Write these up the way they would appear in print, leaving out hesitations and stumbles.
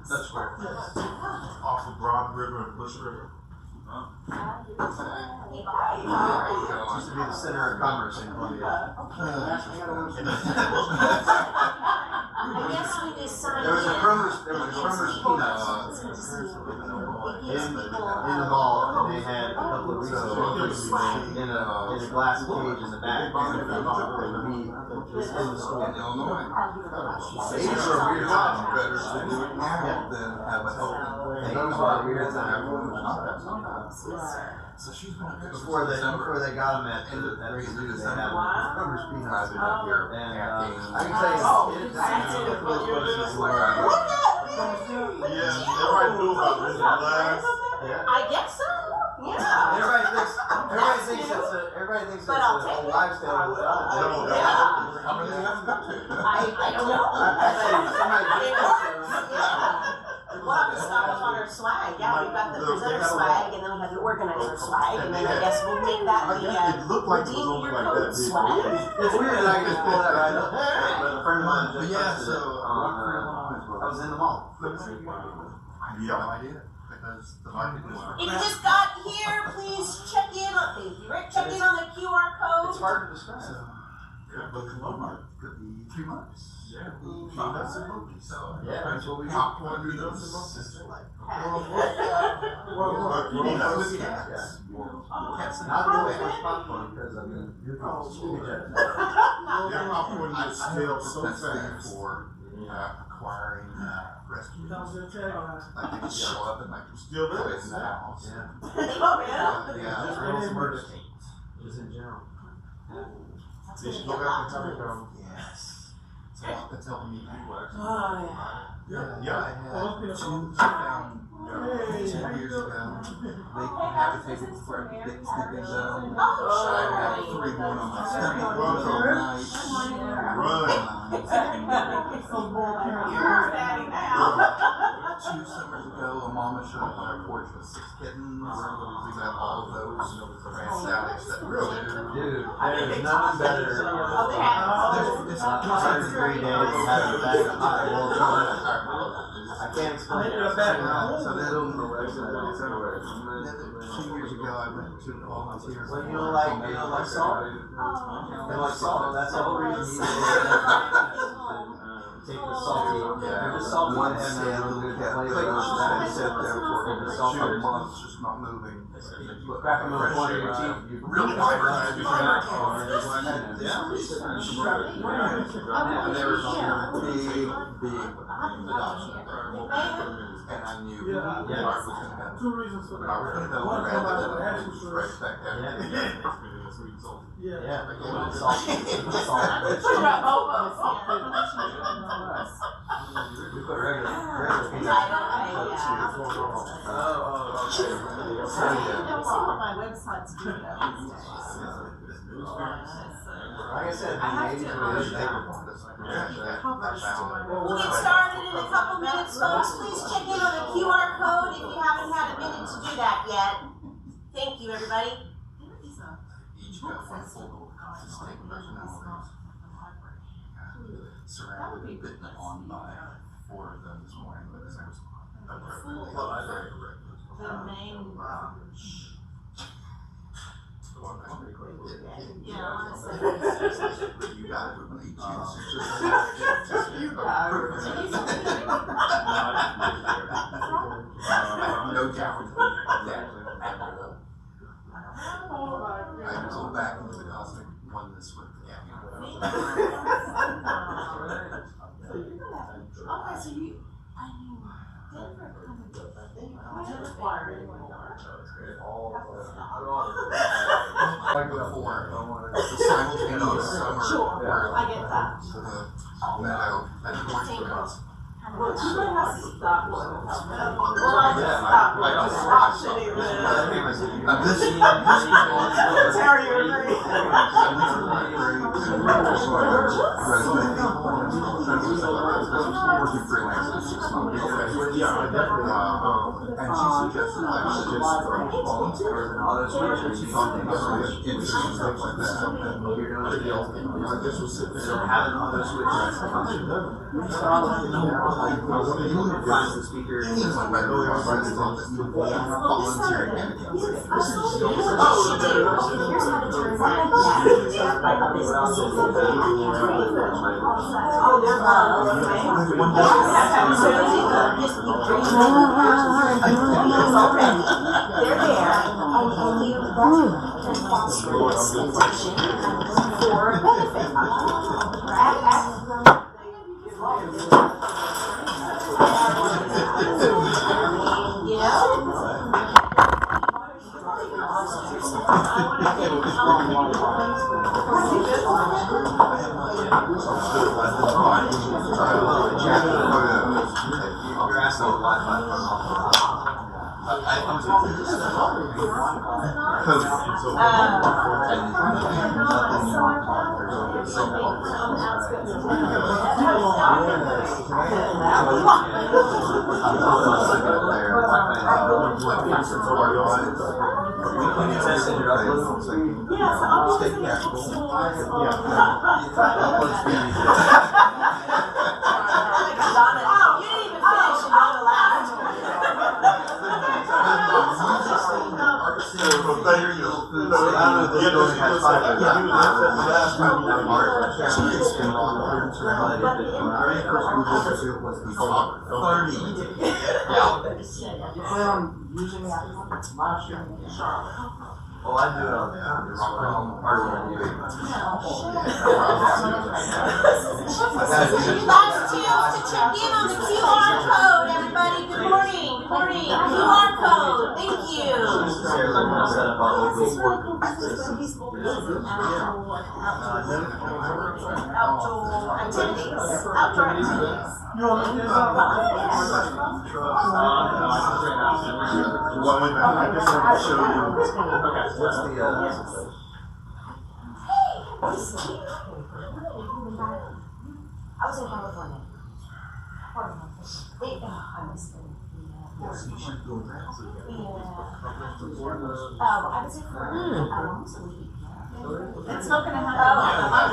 That's where. Off the Broad River and Bush River. Used to be the center of commerce in Columbia. I guess we decided. There was a Kroger's Peanuts in the mall, and they had a couple of Reese's in a glass cage in the back. And the meat was in the store. In Illinois. These are weird times. Better to do it now than have a healthy. Those are weird times. So she's going to Before they got them at the zoo, they had Kroger's Peanuts. And I can tell you, it's those places where Yeah, everybody knew about this glass. I guess so. Yeah. Everybody thinks it's a lifestyle. How many have you got to? I don't know. It works. Well, we stocked up on our swag. Yeah, we've got the presenter swag, and then we have the organizer swag, and then I guess we'll make that the It looked like it was redeem only your like code that big. swag. It's weird that I can just pull that right up. But a friend of mine just Yeah, posted it so I was in the mall. I have no idea because the market is. If you just got here, please check in on. Thank you, Rick. Check in on the QR code. It's hard to describe. But Columbia. Could be 3 months. Yeah. Peanuts and movies. So Yeah, that's what we do. popcorn Peanuts and noodles. movies. Not really much popcorn because I mean, Their popcorn gets stale so fast. For acquiring rescues. Like they can show up and like Still there. toys in the house. Yeah. Oh, yeah. Yeah. Just real murder just in general. They should go back and tell them. Yes. So that's helping me. Oh, Yeah, Yeah. I had two found 2 years ago. They habitated for a big sleeping zone. I had 3 more on my stomach all night. You're daddy now. 2 summers ago, a mama showed up on our porch with 6 kittens. We got all of those transatics that were there. Dude, there's nothing better. Oh, they have. It's 203 days and having a bag of hot boiled donuts. I can't explain it. So then, 2 years ago, I went to volunteer. Well, you don't like salt? You don't like salt? That's the whole reason you take the salty. You're just salty One and day, have a a little good cat flavor. that sat there for Salt a month, just not moving. Crack them in the corner of your teeth. Really vibrant. Yeah. And they were big adoption. And I knew Mark was going to have. Two reasons for But I that. was going to go One, around about and the then actual right source. back there. Yeah. Yeah, salt. We put regular peanuts. My website's doing that. Like I said, the 80s were We'll get started in a couple minutes, folks. Please check in on the QR code if you haven't had a minute to do that yet. Thank you, everybody. Each got one full distinct personalities. Surrounded and bitten on by 4 of them this morning because I was The main you got it with me. No doubt. I go back into the cosmic oneness with the Okay, so you, I mean, Denver kind of, but they don't require it anymore. before the simultaneous summer. Sure, I get that. The meadow and the orange grounds. Well, you might have to stop. Well, I just stopped. Terry, you agree? Working freelance in 6 months. And she suggested like she just volunteer and all that sort of shit. She thought they got interest and stuff like that. So having all those switches function. Finds the speaker. Volunteering anything. Here's how to turn that like a business. Oh, they're they're there. Only can foster this intention for benefit. You know? You're asking a lot about Oh, I do it all the time. Last chance to check in on the QR code, everybody. Good morning. Good morning. QR code. Thank you. Outdoor activities. Outdoor activities. I guess I can show you. What's the I was in California. I missed it. I was in for almost a week. It's not going to happen.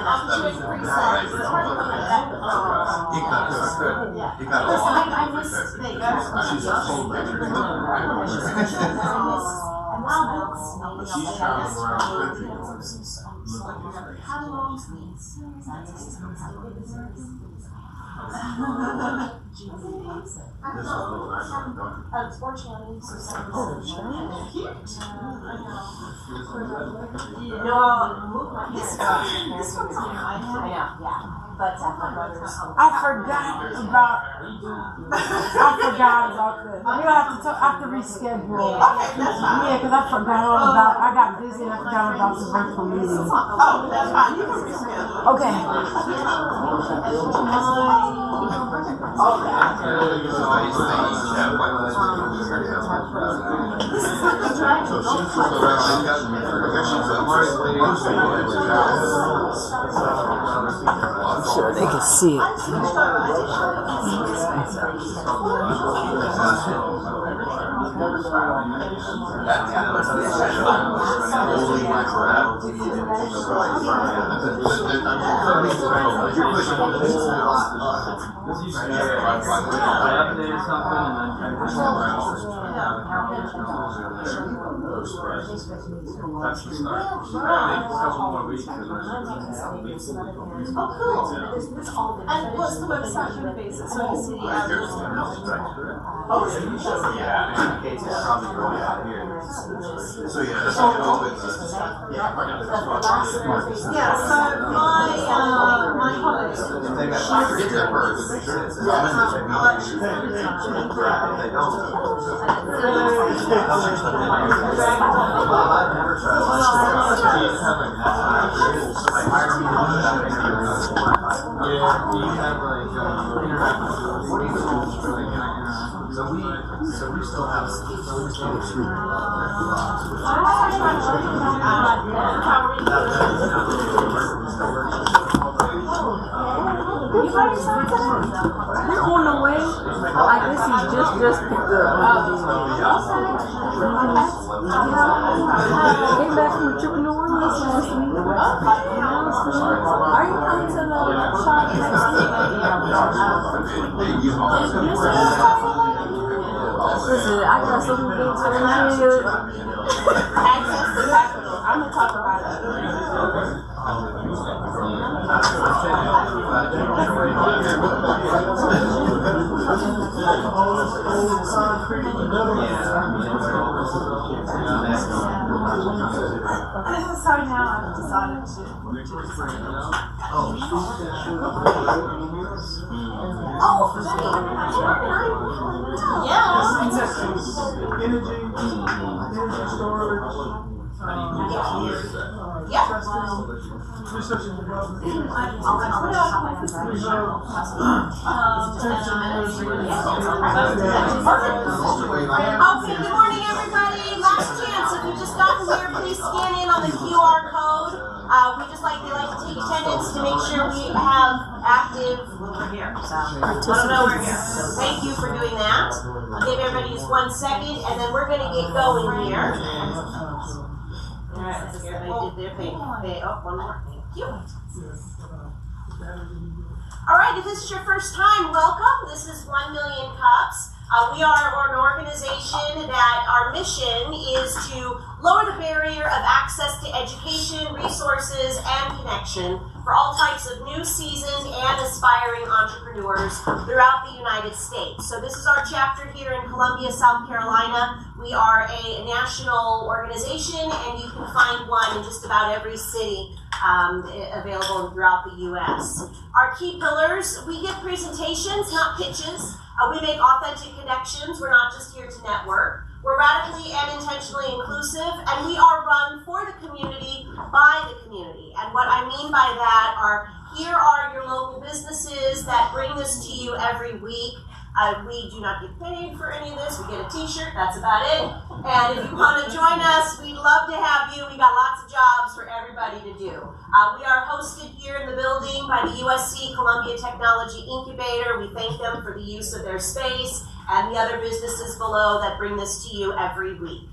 I'm doing pre-sales. I missed Vegas. She's a full she's traveling around the country. How long? Unfortunately, this one's I know, yeah. But my brother's. I forgot this. We have to reschedule. Okay, that's fine. Yeah, because I forgot all about. I got busy and I forgot about the virtual meeting. Oh, that's fine. You can reschedule. Okay. I'm sure they can see it. Oh, cool. And what's the website for the basic? So you see the address. Oh, yeah, Kate's probably going out here. So yeah, that's how it opens. Yeah, so my college. Forget that first. So we still have Anybody signed today? They're on the way. I guess he just picked up. Came back from a trip in New Orleans last week. Are you coming to the shop next week? Listen, I got so many things for you. Access to capital. I'm gonna talk about it. So now I've decided to. Energy storage. Research and development. Okay, good morning, everybody. Last chance. If you just got here, please scan in on the QR code. We just like to take attendance to make sure we have active. We're here, so let them know we're here. So thank you for doing that. I'll give everybody just 1 second, and then we're going to get going here. All right, let's see. Everybody did their thing. Okay, oh, one more. Thank you. All right, if this is your first time, welcome. This is 1 Million Cups. We are an organization that our mission is to lower the barrier of access to education, resources, and connection for all types of new, seasoned, and aspiring entrepreneurs throughout the United States. So this is our chapter here in Columbia, South Carolina. We are a national organization, and you can find one in just about every city available throughout the U.S. Our key pillars: we give presentations, not pitches. We make authentic connections. We're not just here to network. We're radically and intentionally inclusive, and we are run for the community, by the community. And what I mean by that are, here are your local businesses that bring this to you every week. We do not get paid for any of this. We get a t-shirt, that's about it. And if you want to join us, we'd love to have you. We got lots of jobs for everybody to do. We are hosted here in the building by the USC Columbia Technology Incubator. We thank them for the use of their space and the other businesses below that bring this to you every week.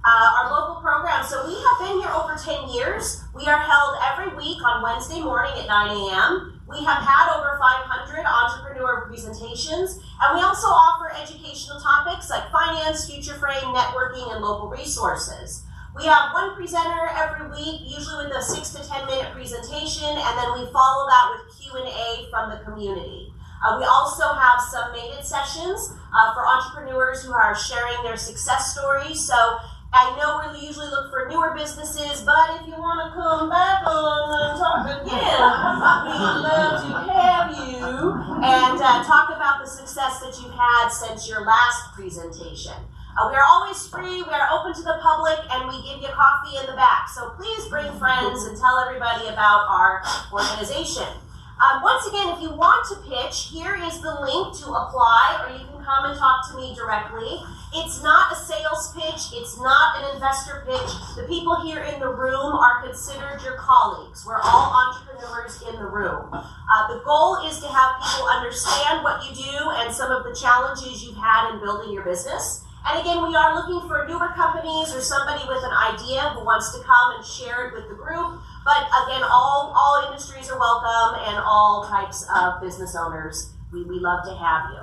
Our local program, so we have been here over 10 years. We are held every week on Wednesday morning at 9 a.m. We have had over 500 entrepreneur presentations, and we also offer educational topics like finance, future frame, networking, and local resources. We have one presenter every week, usually with a 6 to 10 minute presentation, and then we follow that with Q&A from the community. We also have some mated sessions for entrepreneurs who are sharing their success stories. So I know we usually look for newer businesses, but if you want to come back on and talk again, we'd love to have you and talk about the success that you've had since your last presentation. We are always free, we are open to the public, and we give you coffee in the back. So please bring friends and tell everybody about our organization. Once again, if you want to pitch, here is the link to apply, or you can come and talk to me directly. It's not a sales pitch. It's not an investor pitch. The people here in the room are considered your colleagues. We're all entrepreneurs in the room. The goal is to have people understand what you do and some of the challenges you've had in building your business. And again, we are looking for newer companies or somebody with an idea who wants to come and share it with the group. But again, all industries are welcome and all types of business owners. We love to have you.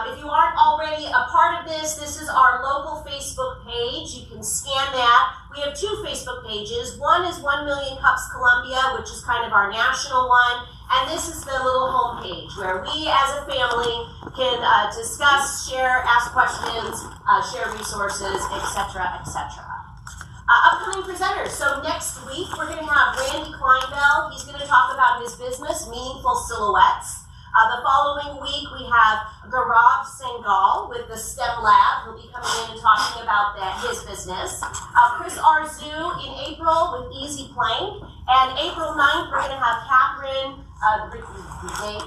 If you aren't already a part of this, this is our local Facebook page. You can scan that. We have two Facebook pages. One is 1 Million Cups Columbia, which is kind of our national one. And this is the little home page where we as a family can discuss, share, ask questions, share resources, etc., etc. Upcoming presenters. So next week, we're going to have Randy Kleinbell. He's going to talk about his business, Meaningful Silhouettes. The following week, we have Gaurav Sengal with the STEM Lab. He'll be coming in and talking about his business. Chris Arzu in April with Easy Plank. And April 9th, we're going to have Catherine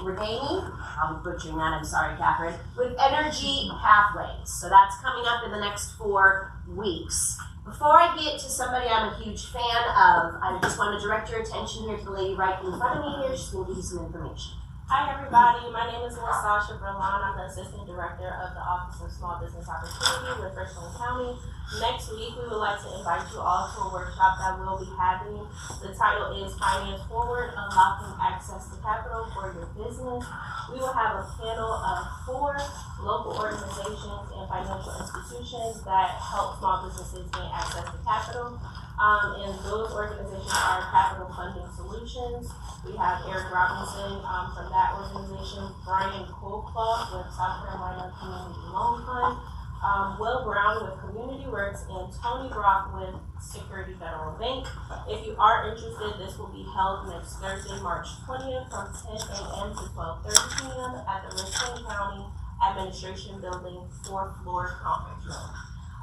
Reganey. I'm butchering that, I'm sorry, Catherine, with Energy Pathways. So that's coming up in the next 4 weeks. Before I get to somebody I'm a huge fan of, I just want to direct your attention here to the lady right in front of me here. She's going to give you some information. Hi everybody, my name is Sasha Berlon. I'm the Assistant Director of the Office of Small Business Opportunity with Richland County. Next week, we would like to invite you all to a workshop that we'll be having. The title is Finance Forward, Unlocking Access to Capital for Your Business. We will have a panel of 4 local organizations and financial institutions that help small businesses gain access to capital. And those organizations are Capital Funding Solutions. We have Eric Robinson from that organization, Brian Coldcloth with South Carolina Community Loan Fund, Will Brown with Community Works, and Tony Brock with Security Federal Bank. If you are interested, this will be held next Thursday, March 20th from 10 a.m. to 12:30 p.m. at the Richland County Administration Building, 4th floor conference room.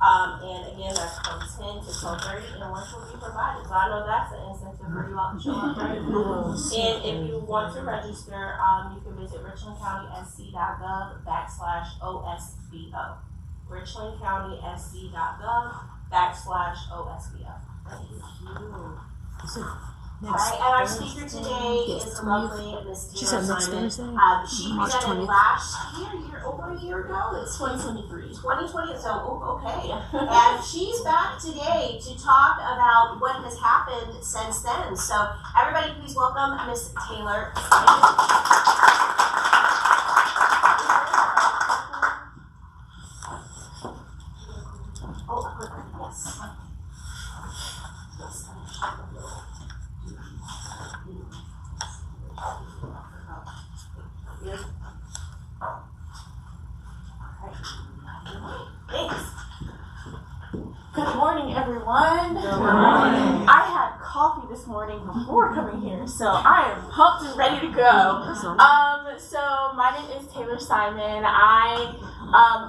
And again, that's from 10 to 12:30, and lunch will be provided. So I know that's an incentive for you all to show up, right? And if you want to register, you can visit richlandcountysc.gov/OSBO. richlandcountysc.gov/OSBO. Thank you. All right, and our speaker today is the lovely Miss Tayler Simon. She presented last year, over a year ago. It's 2023. 2020. So okay. And she's back today to talk about what has happened since then. So everybody, please welcome Miss Tayler Simon. Oh, yes. Thanks. Good morning, everyone. Good morning. I had coffee this morning before coming here, so I am pumped and ready to go. So my name is Tayler Simon. I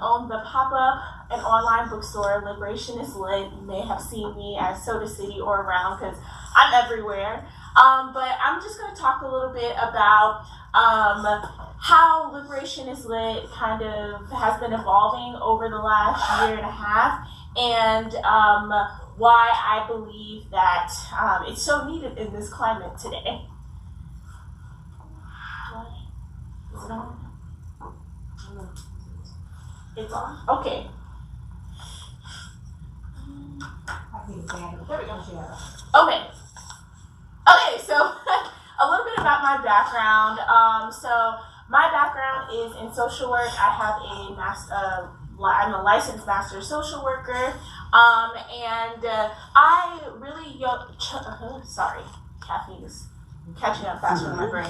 own the pop-up and online bookstore Liberation is Lit. You may have seen me at Soda City or around because I'm everywhere. But I'm just going to talk a little bit about how Liberation is Lit kind of has been evolving over the last year and a half, and why I believe that it's so needed in this climate today. Is it on? It's on? Okay. There we go. Okay. Okay, so a little bit about my background. So my background is in social work. I have I'm a licensed master social worker, and I really sorry, caffeine is catching up faster in my brain.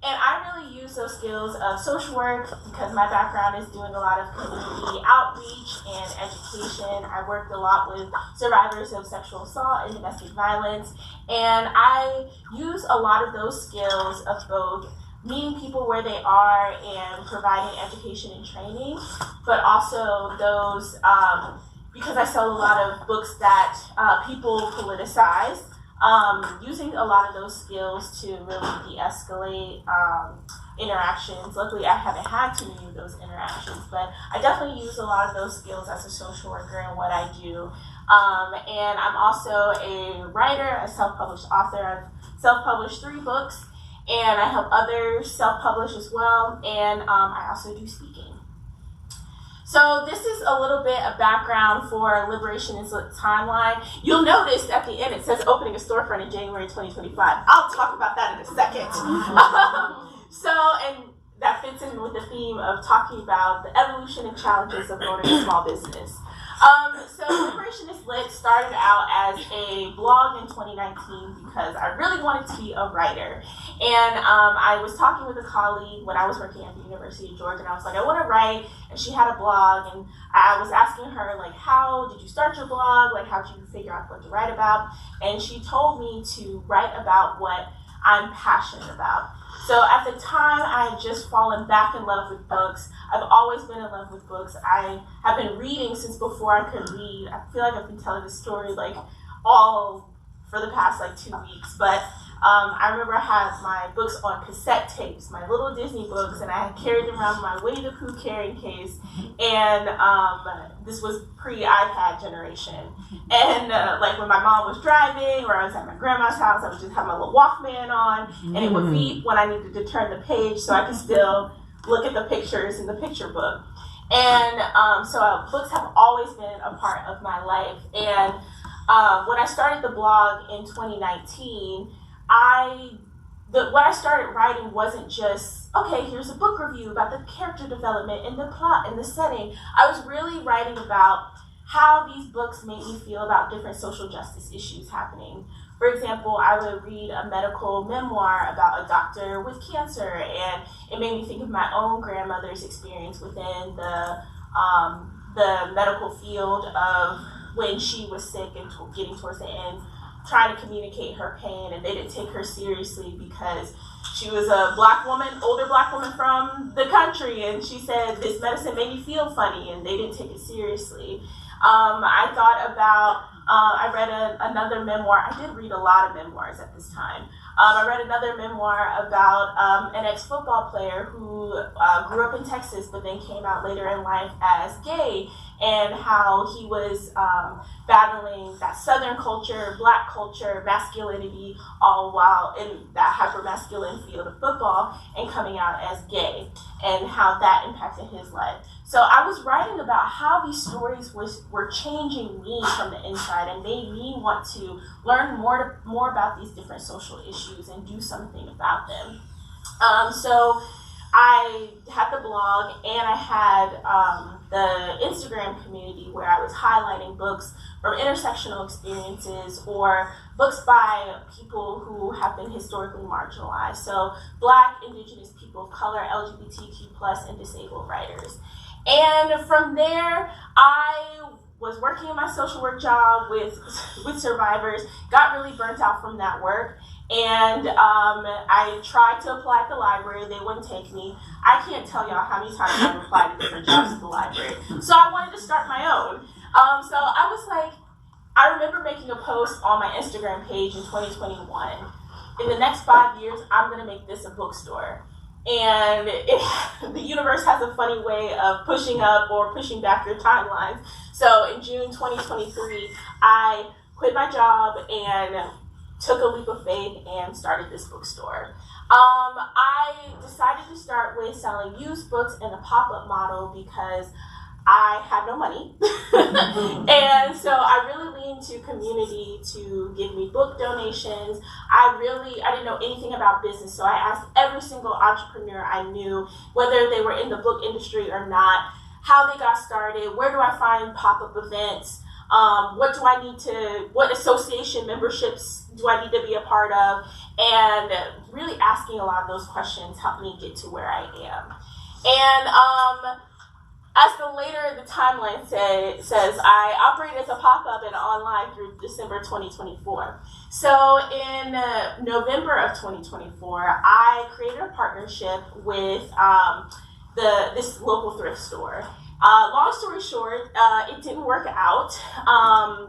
And I really use those skills of social work because my background is doing a lot of community outreach and education. I worked a lot with survivors of sexual assault and domestic violence, and I use a lot of those skills of both meeting people where they are and providing education and training, but also those, because I sell a lot of books that people politicize, using a lot of those skills to really de-escalate interactions. Luckily, I haven't had too many of those interactions, but I definitely use a lot of those skills as a social worker in what I do. And I'm also a writer, a self-published author. I've self-published 3 books, and I help others self-publish as well, and I also do speaking. So this is a little bit of background for Liberation is Lit timeline. You'll notice at the end it says opening a storefront in January 2025. I'll talk about that in a second. And that fits in with the theme of talking about the evolution and challenges of owning a small business. So Liberation is Lit started out as a blog in 2019 because I really wanted to be a writer. And I was talking with a colleague when I was working at the University of Georgia, and I was like, I want to write, and she had a blog, and I was asking her, like, how did you start your blog? Like, how did you figure out what to write about? And she told me to write about what I'm passionate about. So at the time, I had just fallen back in love with books. I've always been in love with books. I have been reading since before I could read. I feel like I've been telling this story like all for the past like 2 weeks. But I remember I had my books on cassette tapes, my little Disney books, and I had carried them around my Winnie the Pooh carrying case. And this was pre-iPad generation. And like when my mom was driving or I was at my grandma's house, I would just have my little Walkman on, and it would beep when I needed to turn the page so I could still look at the pictures in the picture book. And so books have always been a part of my life. And when I started the blog in 2019, what I started writing wasn't just, okay, here's a book review about the character development and the plot and the setting. I was really writing about how these books made me feel about different social justice issues happening. For example, I would read a medical memoir about a doctor with cancer, and it made me think of my own grandmother's experience within the medical field of when she was sick and getting towards the end, trying to communicate her pain, and they didn't take her seriously because she was a black woman, older black woman from the country, and she said, this medicine made me feel funny, and they didn't take it seriously. I thought about, I read another memoir. I did read a lot of memoirs at this time. I read another memoir about an ex-football player who grew up in Texas but then came out later in life as gay, and how he was battling that Southern culture, black culture, masculinity, all while in that hyper-masculine field of football, and coming out as gay, and how that impacted his life. So I was writing about how these stories were changing me from the inside and made me want to learn more about these different social issues and do something about them. So I had the blog, and I had the Instagram community where I was highlighting books from intersectional experiences or books by people who have been historically marginalized. So Black, Indigenous people of color, LGBTQ+, and disabled writers. And from there, I was working in my social work job with survivors, got really burnt out from that work, and I tried to apply at the library. They wouldn't take me. I can't tell y'all how many times I've applied to different jobs at the library. So I wanted to start my own. So I was like, I remember making a post on my Instagram page in 2021. In the next 5 years, I'm going to make this a bookstore. And the universe has a funny way of pushing up or pushing back your timelines. So in June 2023, I quit my job and took a leap of faith and started this bookstore. I decided to start with selling used books in a pop-up model because I had no money. And so I really leaned to community to give me book donations. I didn't know anything about business, so I asked every single entrepreneur I knew, whether they were in the book industry or not, how they got started, where do I find pop-up events, what association memberships do I need to be a part of, and really asking a lot of those questions helped me get to where I am. And as the timeline says, I operate as a pop-up and online through December 2024. So in November of 2024, I created a partnership with this local thrift store. Long story short, it didn't work out.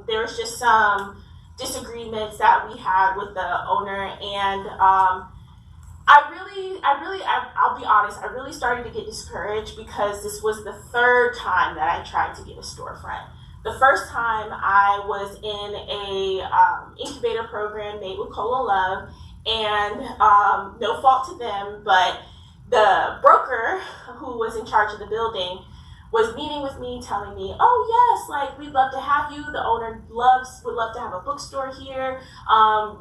There was just some disagreements that we had with the owner, and I'll be honest, I really started to get discouraged because this was the third time that I tried to get a storefront. The first time I was in a incubator program made with Cola Love, and no fault to them, but the broker who was in charge of the building was meeting with me, telling me, oh yes, like we'd love to have you. The owner would love to have a bookstore here.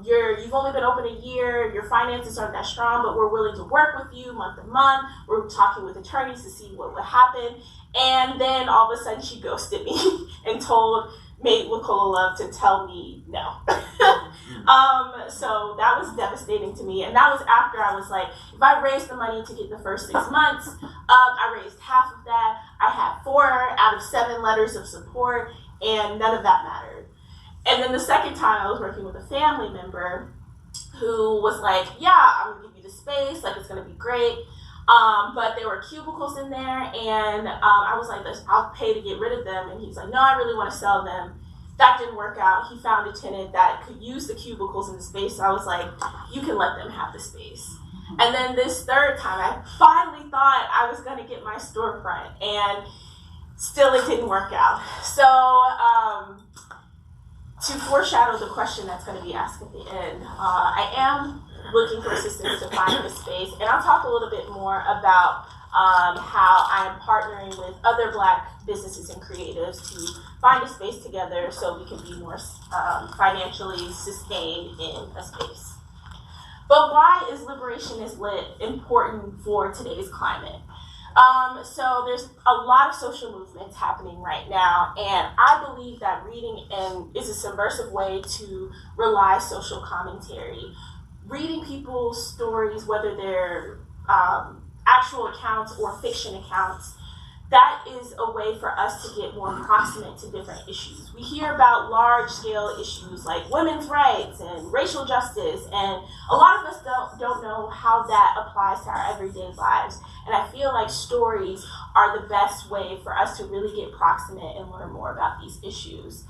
You've only been open a year. Your finances aren't that strong, but we're willing to work with you month to month. We're talking with attorneys to see what would happen. And then all of a sudden she ghosted me and told Made with Cola Love to tell me no. So that was devastating to me. And that was after I was like, if I raised the money to get the first 6 months, I raised half of that. I had 4 out of 7 letters of support, and none of that mattered. And then the second time I was working with a family member who was like, yeah, I'm gonna give you the space, like it's gonna be great. But there were cubicles in there, and I was like, I'll pay to get rid of them. And he's like, no, I really want to sell them. that didn't work out. He found a tenant that could use the cubicles in the space. So I was like, you can let them have the space. And then this third time, I finally thought I was going to get my storefront, and still it didn't work out. So to foreshadow the question that's going to be asked at the end, I am looking for assistance to find this space, and I'll talk a little bit more about how I'm partnering with other Black businesses and creatives to find a space together so we can be more financially sustained in a space. But why is Liberation is Lit important for today's climate? So there's a lot of social movements happening right now, and I believe that reading is a subversive way to realize social commentary. Reading people's stories, whether they're actual accounts or fiction accounts, that is a way for us to get more proximate to different issues. We hear about large-scale issues like women's rights and racial justice, and a lot of us don't know how that applies to our everyday lives. And I feel like stories are the best way for us to really get proximate and learn more about these issues.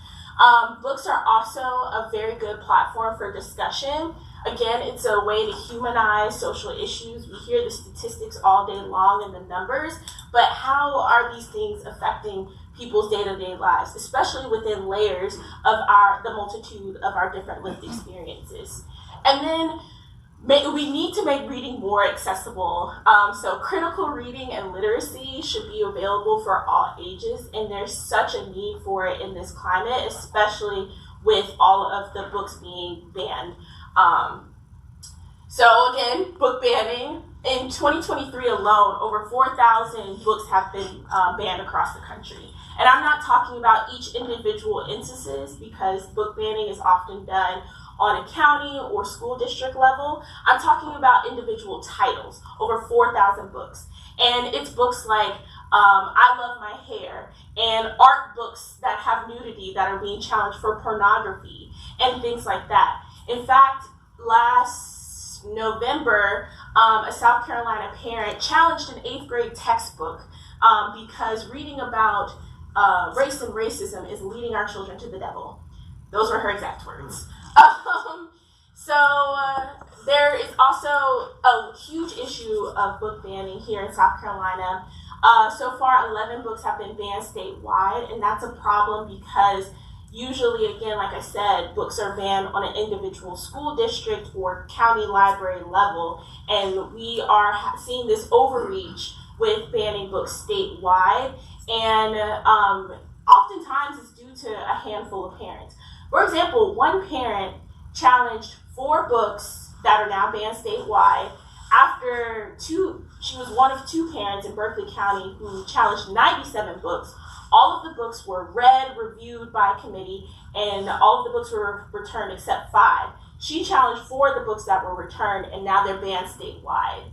Books are also a very good platform for discussion. Again, it's a way to humanize social issues. We hear the statistics all day long and the numbers, but how are these things affecting people's day-to-day lives, especially within layers of the multitude of our different lived experiences? And then we need to make reading more accessible. So critical reading and literacy should be available for all ages, and there's such a need for it in this climate, especially with all of the books being banned. So again, book banning. In 2023 alone, over 4,000 books have been banned across the country. And I'm not talking about each individual instances, because book banning is often done on a county or school district level. I'm talking about individual titles, over 4,000 books. And it's books like I Love My Hair, and art books that have nudity that are being challenged for pornography, and things like that. In fact, last November, a South Carolina parent challenged an 8th grade textbook because reading about race and racism is leading our children to the devil. Those were her exact words. There is also a huge issue of book banning here in South Carolina. So far, 11 books have been banned statewide, and that's a problem because usually, again, like I said, books are banned on an individual school district or county library level, and we are seeing this overreach with banning books statewide, and oftentimes it's due to a handful of parents. For example, one parent challenged 4 books that are now banned statewide after she was one of 2 parents in Berkeley County who challenged 97 books. All of the books were read, reviewed by a committee, and all of the books were returned except 5. She challenged 4 of the books that were returned, and now they're banned statewide.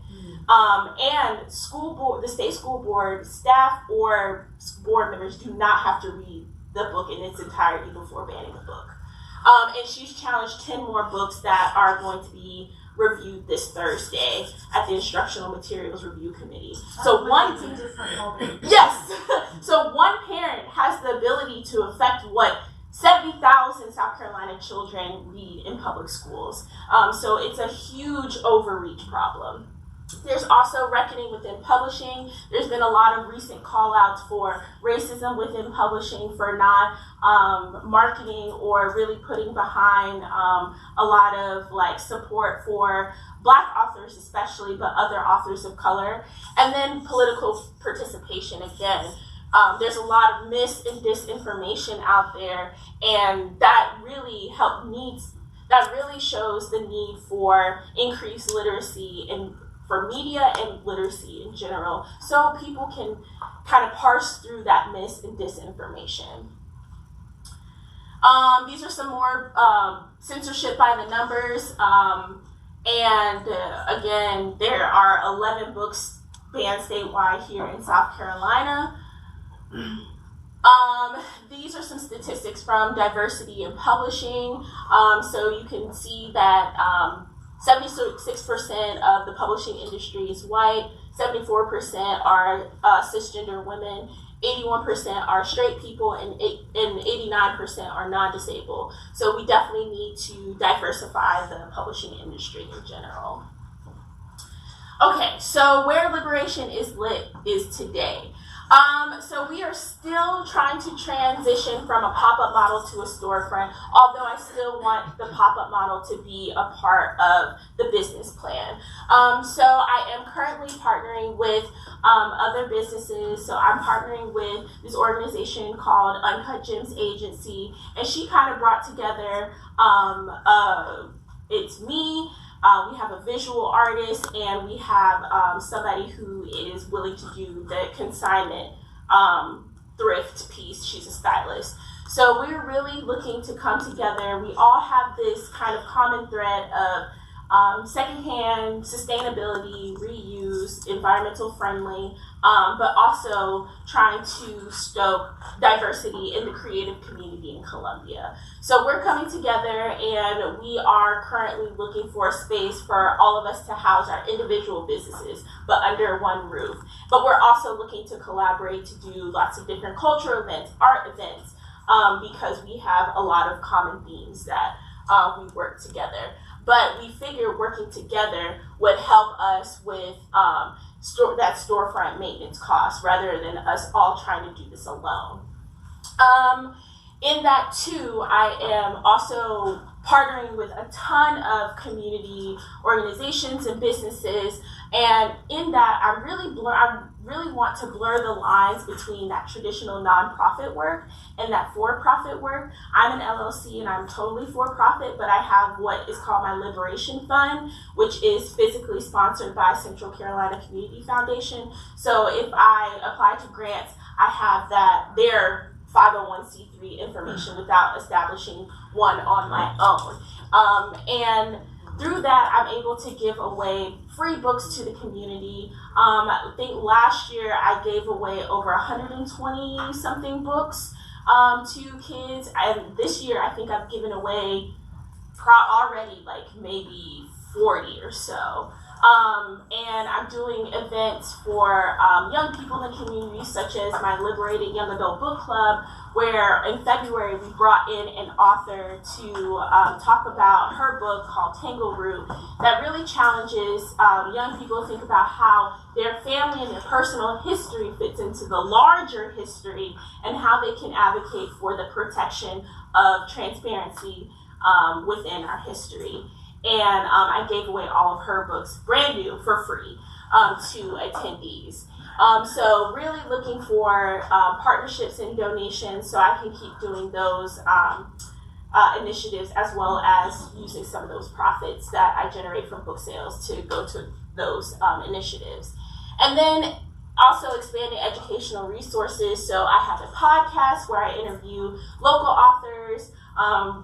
And the state school board staff or board members do not have to read the book in its entirety before banning the book. And she's challenged 10 more books that are going to be reviewed this Thursday at the Instructional Materials Review Committee. So one parent has the ability to affect what 70,000 South Carolina children read in public schools. So it's a huge overreach problem. There's also reckoning within publishing. There's been a lot of recent call-outs for racism within publishing, for not marketing or really putting behind a lot of support for Black authors especially, but other authors of color. And then political participation again. There's a lot of mis and disinformation out there, and that really shows the need for increased literacy for media and literacy in general, so people can kind of parse through that mis and disinformation. These are some more censorship by the numbers, and again, there are 11 books banned statewide here in South Carolina. These are some statistics from Diversity in Publishing. So you can see that 76% of the publishing industry is white, 74% are cisgender women, 81% are straight people, and 89% are non-disabled. So we definitely need to diversify the publishing industry in general. Okay, so where Liberation is lit is today. So we are still trying to transition from a pop-up model to a storefront, although I still want the pop-up model to be a part of the business plan. So I am currently partnering with other businesses. So I'm partnering with this organization called Uncut Gems Agency, and she kind of brought together, it's me, we have a visual artist, and we have somebody who is willing to do the consignment thrift piece. She's a stylist. So we're really looking to come together. We all have this kind of common thread of secondhand, sustainability, reuse, environmental friendly, but also trying to stoke diversity in the creative community in Columbia. So we're coming together, and we are currently looking for a space for all of us to house our individual businesses, but under one roof. But we're also looking to collaborate to do lots of different cultural events, art events, because we have a lot of common themes that we work together. But we figured working together would help us with that storefront maintenance cost rather than us all trying to do this alone. In that too, I am also partnering with a ton of community organizations and businesses, and in that I really want to blur the lines between that traditional nonprofit work and that for-profit work. I'm an LLC and I'm totally for-profit, but I have what is called my Liberation Fund, which is physically sponsored by Central Carolina Community Foundation. So if I apply to grants, I have their 501c3 information without establishing one on my own. And through that, I'm able to give away free books to the community. I think last year I gave away over 120 something books to kids. And this year I think I've given away already like maybe 40 or so. And I'm doing events for young people in the community, such as my Liberated Young Adult Book Club, where in February we brought in an author to talk about her book called Tangle Root that really challenges young people to think about how their family and their personal history fits into the larger history and how they can advocate for the protection of transparency within our history. And I gave away all of her books brand new for free to attendees. So really looking for partnerships and donations so I can keep doing those initiatives, as well as using some of those profits that I generate from book sales to go to those initiatives. And then also expanding educational resources. So I have a podcast where I interview local authors,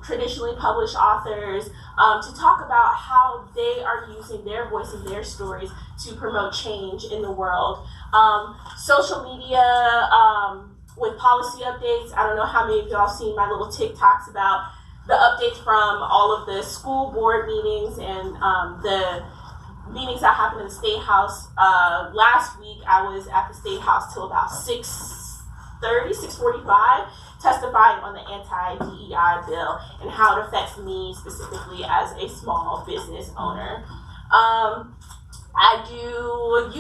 traditionally published authors, to talk about how they are using their voice and their stories to promote change in the world. Social media with policy updates. I don't know how many of y'all seen my little TikToks about the updates from all of the school board meetings and the meetings that happened in the State House. Last week I was at the State House till about 6:45, testifying on the anti-DEI bill and how it affects me specifically as a small business owner. I do a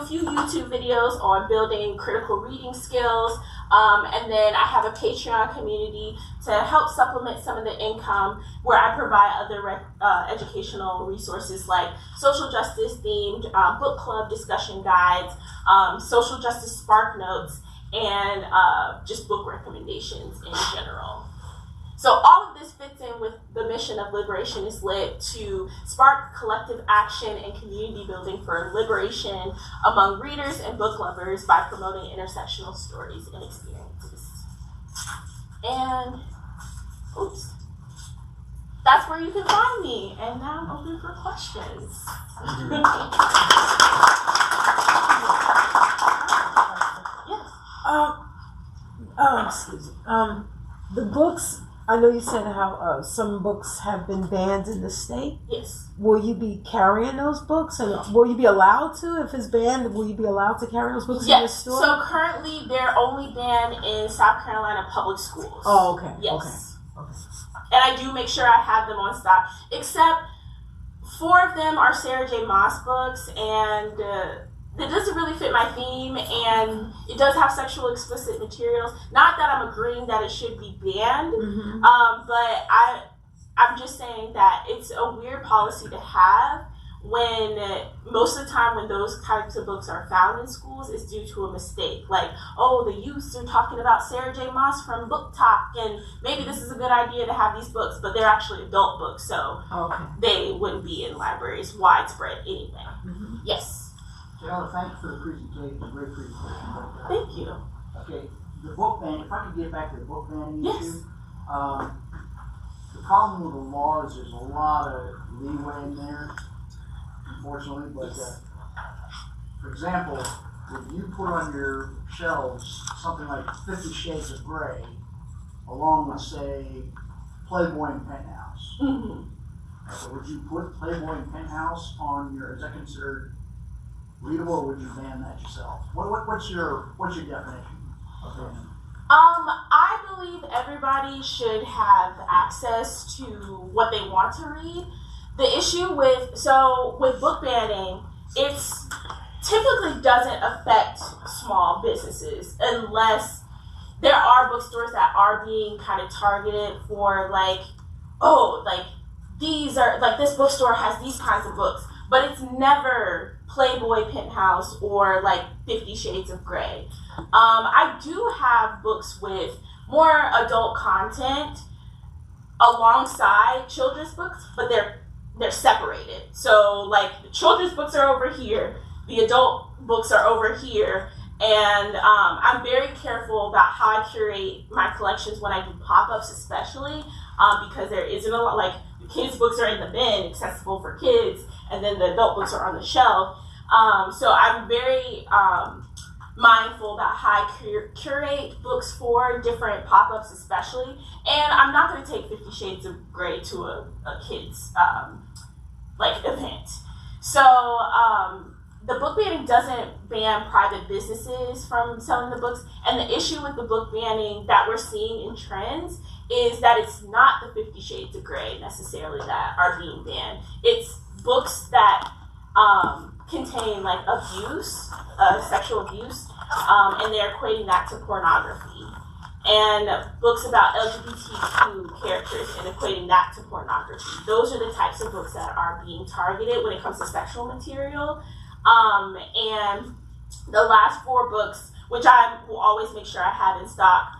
few YouTube videos on building critical reading skills, and then I have a Patreon community to help supplement some of the income where I provide other educational resources like social justice themed book club discussion guides, social justice spark notes, and just book recommendations in general. So all of this fits in with the mission of Liberation is Lit to spark collective action and community building for liberation among readers and book lovers by promoting intersectional stories and experiences. And, oops, that's where you can find me. And now I'm open for questions. Yes. Excuse me. The books, I know you said how some books have been banned in the state. Yes. Will you be carrying those books, and will you be allowed to? If it's banned, will you be allowed to carry those books in your store? So currently they're only banned in South Carolina public schools. Oh, okay. Yes. Okay. And I do make sure I have them on stock. Except 4 of them are Sarah J. Maas books, and it doesn't really fit my theme, and it does have sexual explicit materials. Not that I'm agreeing that it should be banned, but I'm just saying that it's a weird policy to have when most of the time when those types of books are found in schools is due to a mistake. Like, oh, the youths are talking about Sarah J. Maas from Book Talk, and maybe this is a good idea to have these books, but they're actually adult books, so they wouldn't be in libraries widespread anyway. Yes. Taylor, thank you for the presentation. Great presentation. Thank you. Okay, the book ban. If I could get back to the book banning Yes. issue. The problem with the law is there's a lot of leeway in there, unfortunately. But for example, if you put on your shelves something like 50 Shades of Grey, along with say Playboy and Penthouse, so would you put Playboy and Penthouse on your? Is that considered readable, or would you ban that yourself? What's your definition of banning? I believe everybody should have access to what they want to read. The issue with book banning, it's typically doesn't affect small businesses unless there are bookstores that are being kind of targeted for these are like this bookstore has these kinds of books, but it's never Playboy, Penthouse, or like 50 Shades of Grey. I do have books with more adult content alongside children's books, but they're separated. So like the children's books are over here, the adult books are over here, and I'm very careful about how I curate my collections when I do pop-ups, especially because there isn't a lot, like the kids' books are in the bin, accessible for kids, and then the adult books are on the shelf. So I'm very mindful about how I curate books for different pop-ups especially. And I'm not going to take 50 Shades of Grey to a kid's event. So the book banning doesn't ban private businesses from selling the books. And the issue with the book banning that we're seeing in trends is that it's not the 50 Shades of Grey necessarily that are being banned. It's books that contain like abuse, sexual abuse, and they're equating that to pornography. And books about LGBTQ characters and equating that to pornography. Those are the types of books that are being targeted when it comes to sexual material. And the last 4 books, which I will always make sure I have in stock,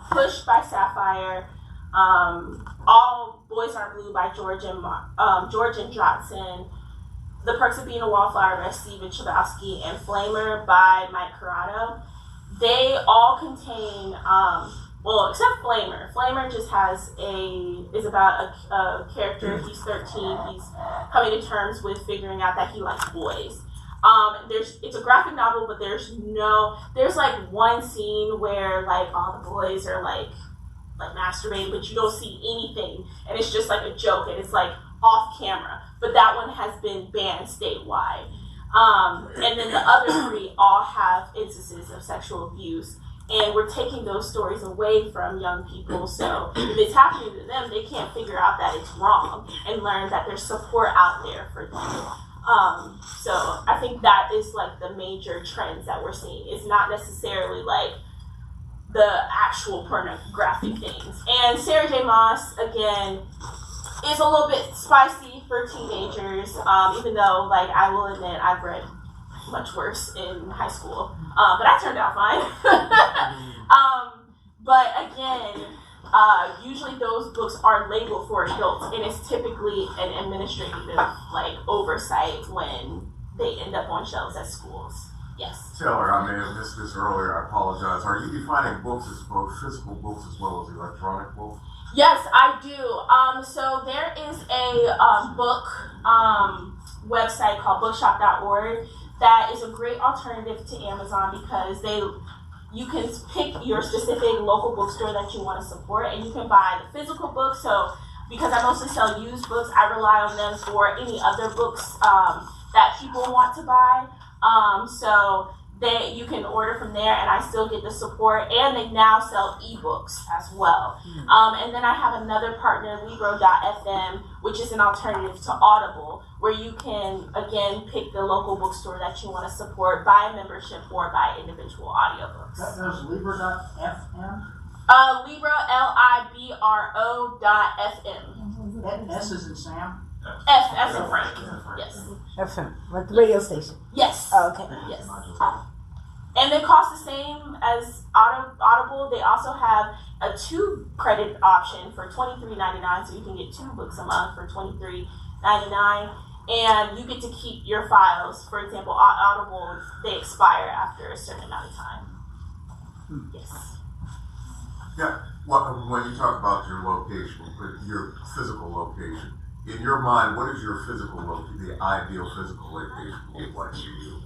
Push by Sapphire, All Boys Aren't Blue by George and Johnson, The Perks of Being a Wallflower by Stephen Chbosky, and Flamer by Mike Corrado. They all contain, except Flamer. Flamer just is about a character, he's 13, he's coming to terms with figuring out that he likes boys. It's a graphic novel, but there's like one scene where like all the boys are like masturbating, but you don't see anything, and it's just like a joke, and it's like off camera. But that one has been banned statewide. And then the other 3 all have instances of sexual abuse, and we're taking those stories away from young people. So if it's happening to them, they can't figure out that it's wrong and learn that there's support out there for them. So I think that is like the major trends that we're seeing. It's not necessarily like the actual pornographic things. And Sarah J. Maas, again, is a little bit spicy for teenagers, even though, like, I will admit I've read much worse in high school, but I turned out fine. But again, usually those books are labeled for adults, and it's typically an administrative, like, oversight when they end up on shelves at schools. Yes. Taylor, I may have missed this earlier. I apologize. Are you defining books as both physical books as well as electronic books? Yes, I do. So there is a book website called bookshop.org that is a great alternative to Amazon because you can pick your specific local bookstore that you want to support, and you can buy the physical books. So because I mostly sell used books, I rely on them for any other books that people want to buy. So you can order from there, and I still get the support, and they now sell ebooks as well. And then I have another partner, Libro.fm, which is an alternative to Audible, where you can, again, pick the local bookstore that you want to support, buy a membership, or buy individual audiobooks. There's Libro.fm? Libro, Libro.fm. S is in Sam? F as in Frank. Yes. FM, like the radio station. Yes. Oh, okay. Yes. And they cost the same as Audible. They also have a 2 credit option for $23.99, so you can get 2 books a month for $23.99, and you get to keep your files. For example, Audible, they expire after a certain amount of time. Yes. Yeah. Well, when you talk about your location, your physical location, in your mind, what is your the ideal physical location look like to you?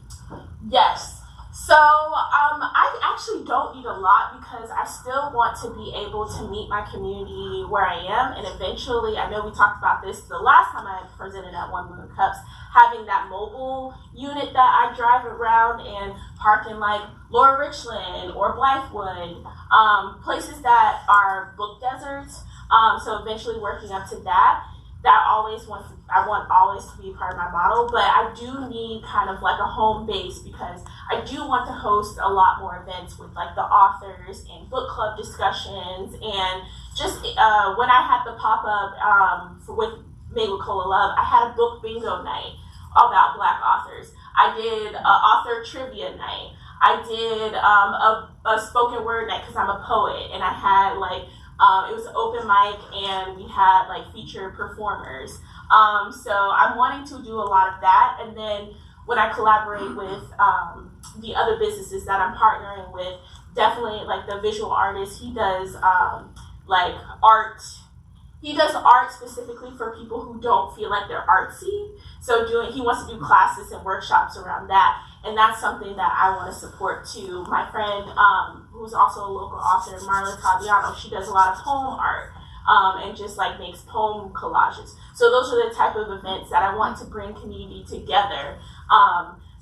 Yes. So I actually don't need a lot because I still want to be able to meet my community where I am, and eventually, I know we talked about this the last time I presented at 1 Million Cups, having that mobile unit that I drive around and park in like Lower Richland or Blythewood, places that are book deserts. So eventually working up to that. I want always to be part of my model, but I do need kind of like a home base because I do want to host a lot more events with like the authors and book club discussions, and just when I had the pop-up with Made with Cola Love, I had a book bingo night about Black authors. I did an author trivia night. I did a spoken word night because I'm a poet, and I had like it was an open mic, and we had like featured performers. So I'm wanting to do a lot of that. And then when I collaborate with the other businesses that I'm partnering with, definitely like the visual artist, he does like art. He does art specifically for people who don't feel like they're artsy. So he wants to do classes and workshops around that. And that's something that I want to support too. My friend, who's also a local author, Marla Taviano, she does a lot of poem art and just like makes poem collages. So those are the type of events that I want to bring community together.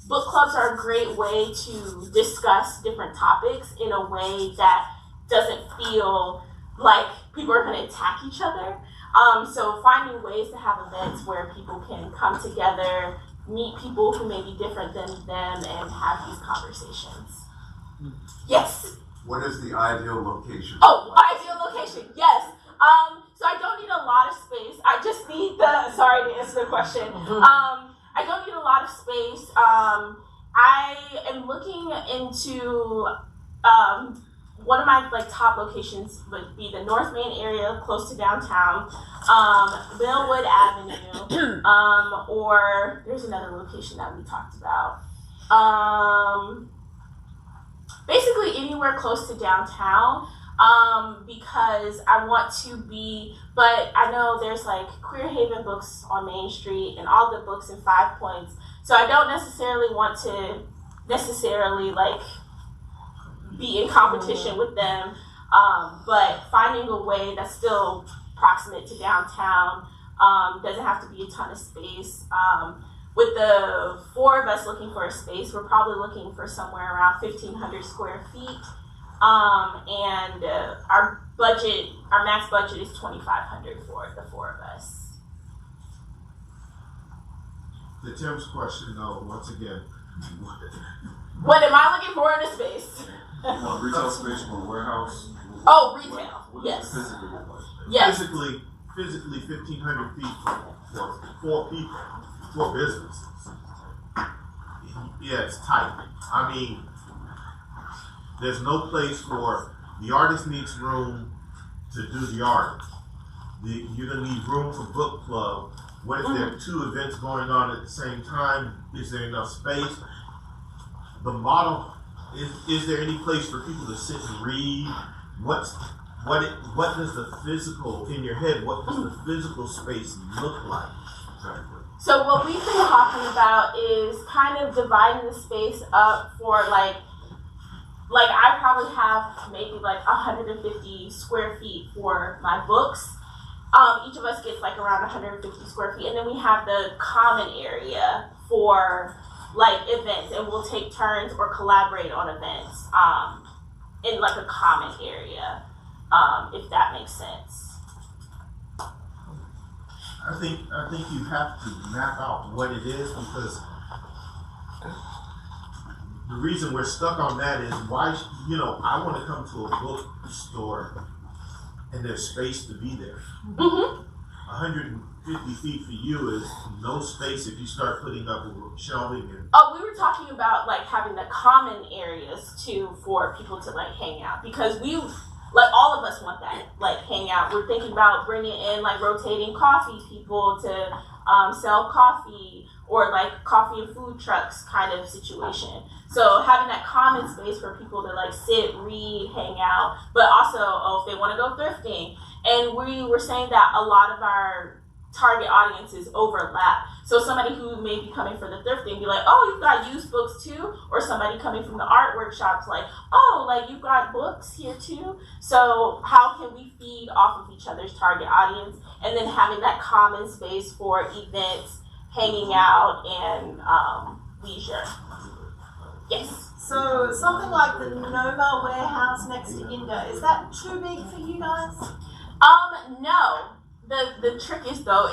Book clubs are a great way to discuss different topics in a way that doesn't feel like people are going to attack each other. So finding ways to have events where people can come together, meet people who may be different than them, and have these conversations. Yes? What is the ideal location? Oh, ideal location, yes. So I don't need a lot of space. I just need sorry to answer the question. I don't need a lot of space. I am looking into, one of my like top locations would be the North Main area, close to downtown, Millwood Avenue, or there's another location that we talked about. Basically anywhere close to downtown, because I want to be, but I know there's like Queer Haven Books on Main Street and All Good Books in 5 Points, so I don't necessarily want to like be in competition with them, but finding a way that's still proximate to downtown, doesn't have to be a ton of space. With the 4 of us looking for a space, we're probably looking for somewhere around 1,500 square feet, and our max budget is $2,500 for the 4 of us. To Tim's question, though, once again, What am I looking for in a space? retail space or warehouse? Oh, retail. What Yes. does it physically look like? Yes. Physically 1,500 feet for 4 people, 4 businesses. Yeah, it's tight. I mean, there's no place for the artist needs room to do the art. You're gonna need room for book club. What if there are 2 events going on at the same time? Is there enough space? The model is there any place for people to sit and read? What does the physical in your head? What does the physical space look like? Exactly. So what we've been talking about is kind of dividing the space up for like like I probably have maybe like 150 square feet for my books. Each of us gets like around 150 square feet, and then we have the common area for like events, and we'll take turns or collaborate on events in like a common area, if that makes sense. I think you have to map out what it is, because the reason we're stuck on that is why, I want to come to a bookstore and there's space to be there. 150 feet for you is no space if you start putting up shelving and. Oh, we were talking about like having the common areas too for people to like hang out, because we, like all of us want that, like hang out. We're thinking about bringing in like rotating coffee people to sell coffee, or like coffee and food trucks kind of situation. So having that common space for people to like sit, read, hang out, but also, if they want to go thrifting. And we were saying that a lot of our target audiences overlap. So somebody who may be coming for the thrifting be like, oh, you've got used books too? Or somebody coming from the art workshops like, oh, like you've got books here too? So how can we feed off of each other's target audience, and then having that common space for events, hanging out, and leisure? Yes. So something like the Noma warehouse next to Inda, is that too big for you guys? No. The trick is though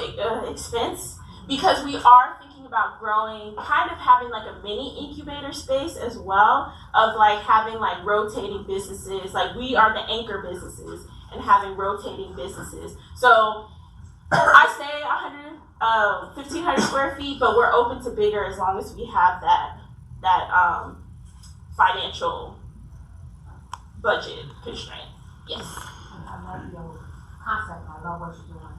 expense, because we are thinking about growing, kind of having like a mini incubator space as well, of like having like rotating businesses. Like we are the anchor businesses and having rotating businesses. So I say 1,500 square feet, but we're open to bigger as long as we have that financial budget constraint. Yes. I love your concept. I love what you're doing.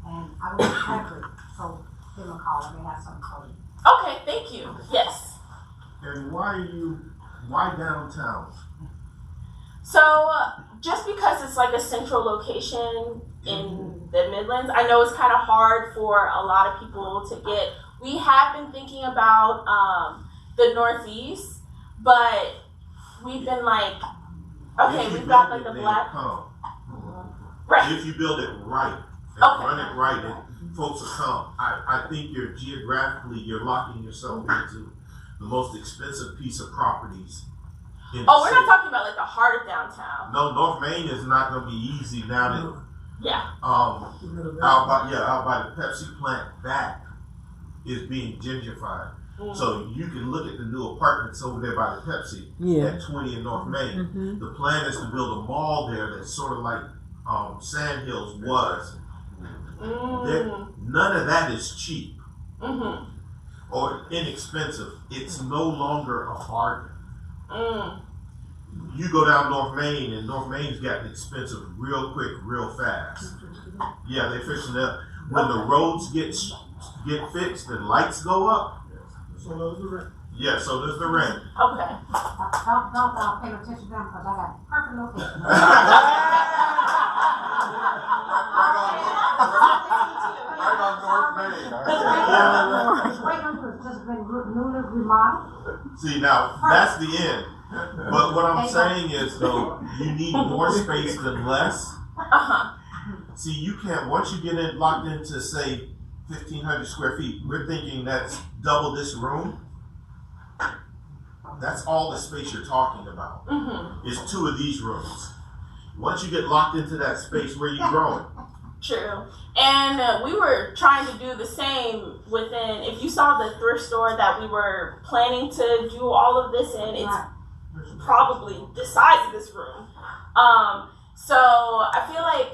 And I don't have it, so give them a call. I may have something for you. Okay, thank you. Yes. And why downtown? So just because it's like a central location in the Midlands, I know it's kind of hard for a lot of people to get. We have been thinking about the Northeast, but we've been like, okay, we've got like the black. Right. If you build it right and run it right, and folks will come. I think you're locking yourself into the most expensive piece of properties. We're not talking about like the heart of downtown. No, North Main is not going to be easy now that. Yeah. Out by the Pepsi plant back is being gentrified. So you can look at the new apartments over there by the Pepsi at 20 in North Main. The plan is to build a mall there that's sort of like Sand Hills was. None of that is cheap or inexpensive. It's no longer a bargain. You go down North Main, and North Main's gotten expensive real quick, real fast. Yeah, they're fixing it up. When the roads get fixed and lights go up, so does the rent. Yeah, so does the rent. Okay. Don't pay attention to them, because I got perfect location. Right on North Main. Wait on it's just been newly remodeled. See, now that's the end. But what I'm saying is, though, you need more space than less. See, you can't, once you get it locked into, say, 1,500 square feet, we're thinking that's double this room. That's all the space you're talking about. Is 2 of these rooms. Once you get locked into that space, where are you growing? True. And we were trying to do the same within, if you saw the thrift store that we were planning to do all of this in, it's probably the size of this room. So I feel like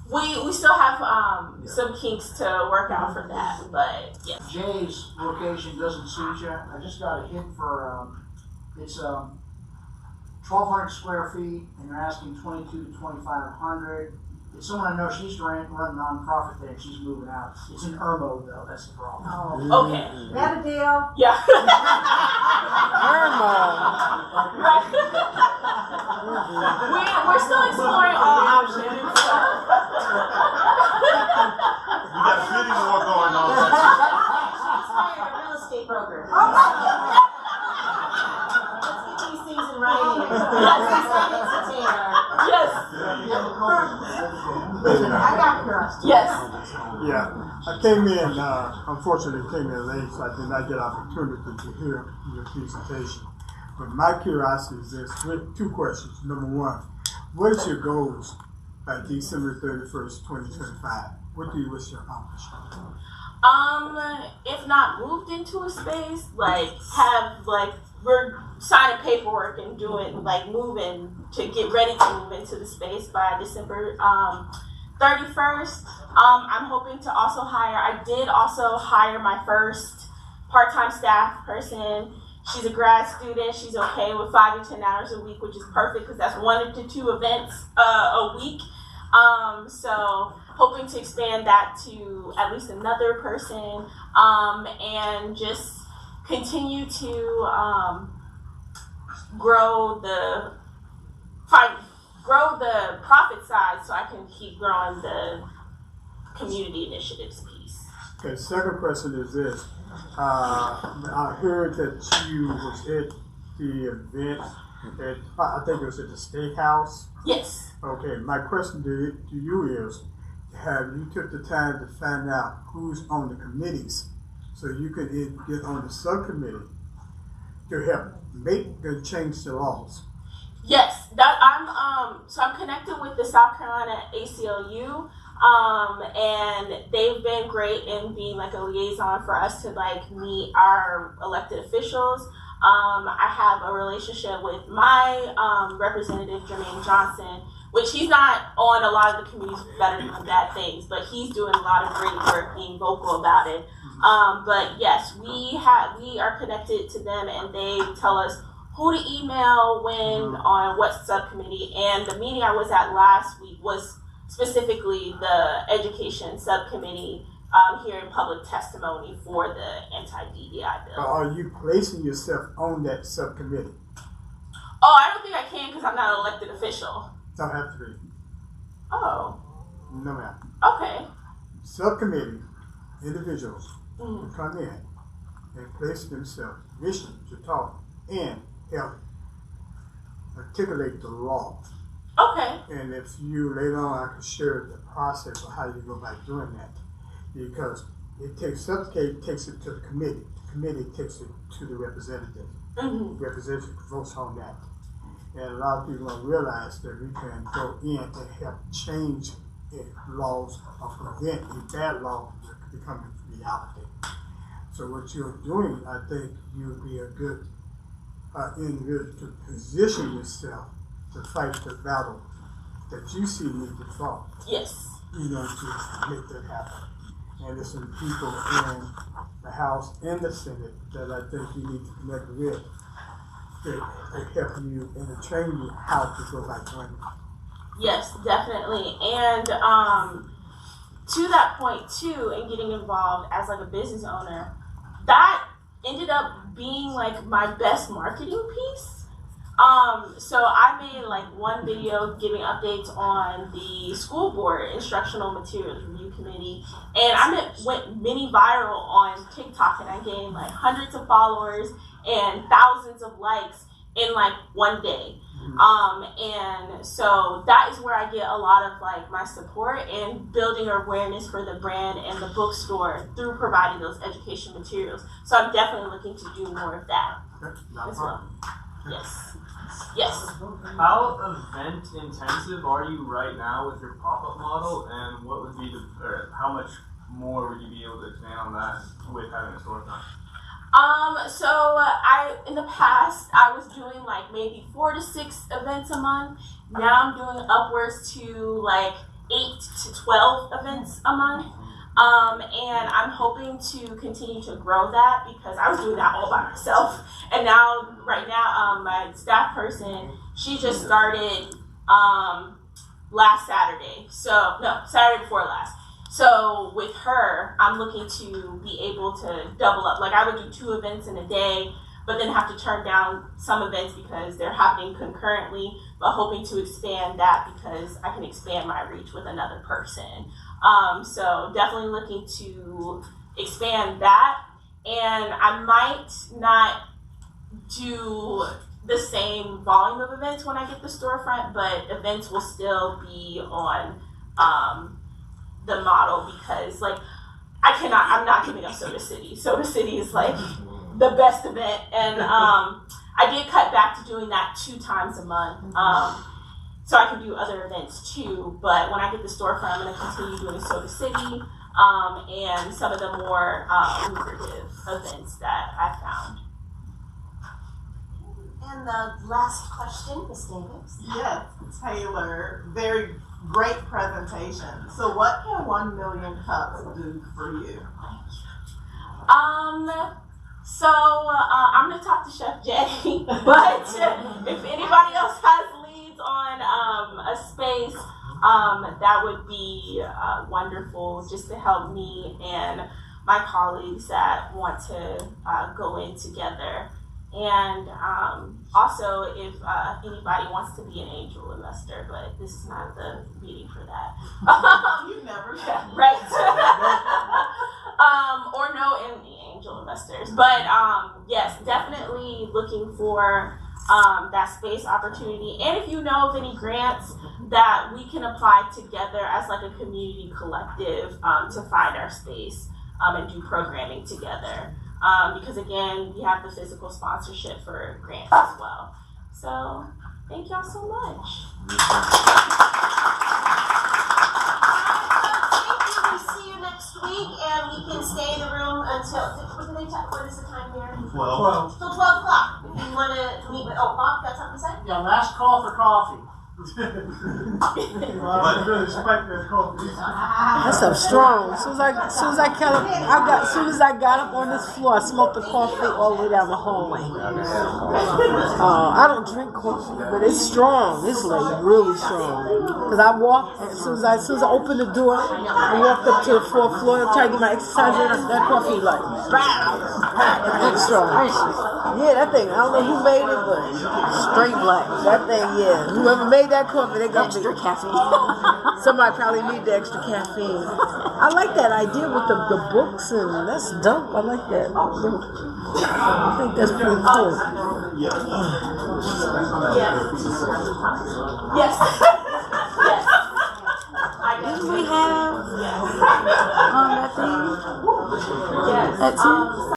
we still have some kinks to work out for that, but yeah. Jay's location doesn't suit you. I just got a hit for it's 1,200 square feet, and they're asking 2,200 to 2,500. It's someone I know. She used to run a nonprofit there. She's moving out. It's in Irmo though. That's the problem. Oh. Okay. That a deal? Yeah. We're still exploring all options. We got a bidding war going on. She's hired a real estate broker. Let's get Yes. I got curiosity. Yes. Yeah, I came in, unfortunately came in late, so I did not get opportunity to hear your presentation. But my curiosity is this, with two questions. Number one, what is your goals by December 31st, 2025? What do you wish to accomplish? If not moved into a space, we're signing paperwork and doing, moving to get ready to move into the space by December 31st. I'm hoping to also I did also hire my first part-time staff person. She's a grad student. She's okay with 5 to 10 hours a week, which is perfect because that's 1 to 2 events a week. So hoping to expand that to at least another person, and just continue to grow the profit side so I can keep growing the community initiatives piece. Okay, second question is this. I heard that you was at the event at, I think it was at the steakhouse. Yes. Okay, my question to you is, have you took the time to find out who's on the committees so you could get on the subcommittee to help make the change the laws? Yes, I'm connected with the South Carolina ACLU, and they've been great in being like a liaison for us to meet our elected officials. I have a relationship with my representative Jermaine Johnson, which he's not on a lot of the committees better than bad things, but he's doing a lot of great work being vocal about it. But yes, we are connected to them, and they tell us who to email when on what subcommittee. And the meeting I was at last week was specifically the education subcommittee, hearing public testimony for the anti-DEI bill. Are you placing yourself on that subcommittee? Oh, I don't think I can because I'm not an elected official. Don't have to be. Oh. No, ma'am. Okay. Subcommittee individuals will come in and place themselves, mission to talk and help articulate the law. Okay. And if you later on, I can share the process of how you go about doing that, because it takes subcommittee takes it to the committee. The committee takes it to the representative. Representative votes on that. And a lot of people don't realize that we can go in and help change laws or prevent a bad law from becoming reality. So what you're doing, I think you'll be a good to position yourself to fight the battle that you see need to fight. Yes. To make that happen. And there's some people in the House and the Senate that I think you need to connect with to help you and to train you how to go about doing it. Yes, definitely. And to that point too, in getting involved as a business owner, that ended up being my best marketing piece. So I made one video giving updates on the school board instructional materials review committee, and I went mini viral on TikTok, and I gained hundreds of followers and thousands of likes in one day. And so that is where I get a lot of my support and building awareness for the brand and the bookstore through providing those education materials. So I'm definitely looking to do more of that as well. Yes. Yes. How event intensive are you right now with your pop-up model, and what would be how much more would you be able to expand on that with having a storefront? So in the past I was doing maybe 4 to 6 events a month. Now I'm doing upwards to 8 to 12 events a month. And I'm hoping to continue to grow that because I was doing that all by myself. And now, right now, my staff person, she just started last Saturday. Saturday before last. So with her, I'm looking to be able to double up. I would do 2 events in a day, but then have to turn down some events because they're happening concurrently, but hoping to expand that because I can expand my reach with another person. So definitely looking to expand that. And I might not do the same volume of events when I get the storefront, but events will still be on the model because like I'm not giving up Soda City. Soda City is like the best event, and I did cut back to doing that 2 times a month. So I can do other events too, but when I get the storefront, I'm going to continue doing Soda City and some of the more lucrative events that I found. And the last question, Ms. Davis. Yes, Taylor, very great presentation. So what can 1 million cups do for you? So I'm going to talk to Chef Jenny, but if anybody else has leads on a space, that would be wonderful just to help me and my colleagues that want to go in together. And also if anybody wants to be an angel investor, but this is not the meeting for that. You never know. Yeah, right. Or no any angel investors. But yes, definitely looking for that space opportunity. And if you know of any grants that we can apply together as like a community collective to find our space and do programming together. Because again, we have the physical sponsorship for grants as well. So thank y'all so much. We see you next week, and we can stay in the room until, what is the time here? 12. Till 12 o'clock. If you want to meet with, Bob, got something to say? Yeah, last call for coffee. That stuff's strong. As soon as I got up on this floor, I smelled the coffee all the way down the hallway. I don't drink coffee, but it's strong. It's like really strong. Cause I walked as soon as I opened the door, I walked up to the 4th floor and tried to get my exercise in. That coffee like, it's strong. Yeah, that thing. I don't know who made it, but straight black. That thing, yeah. Whoever made that coffee, they got extra caffeine. Somebody probably need the extra caffeine. I like that idea with the books, and that's dope. I like that. I think that's pretty cool. Yes. Yes. Didn't we have that thing? Yes. That's it.